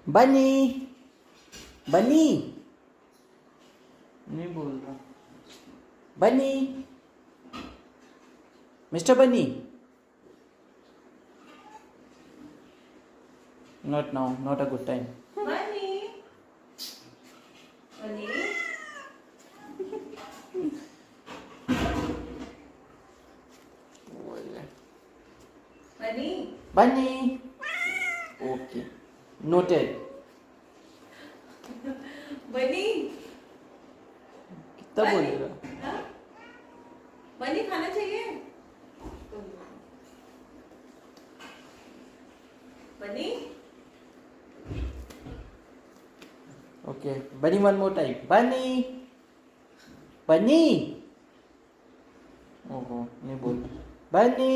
बनी बनी नहीं बोल रहा बनी मिस्टर बनी not now not a good time Bunny. Bunny. Bunny. बनी ओके नोटेड Bunny. कितना बोलेगा हाँ? Bunny खाना चाहिए? Bunny. ओके बनी वन मोर टाइम बनी बनी ओहो नहीं बोल बनी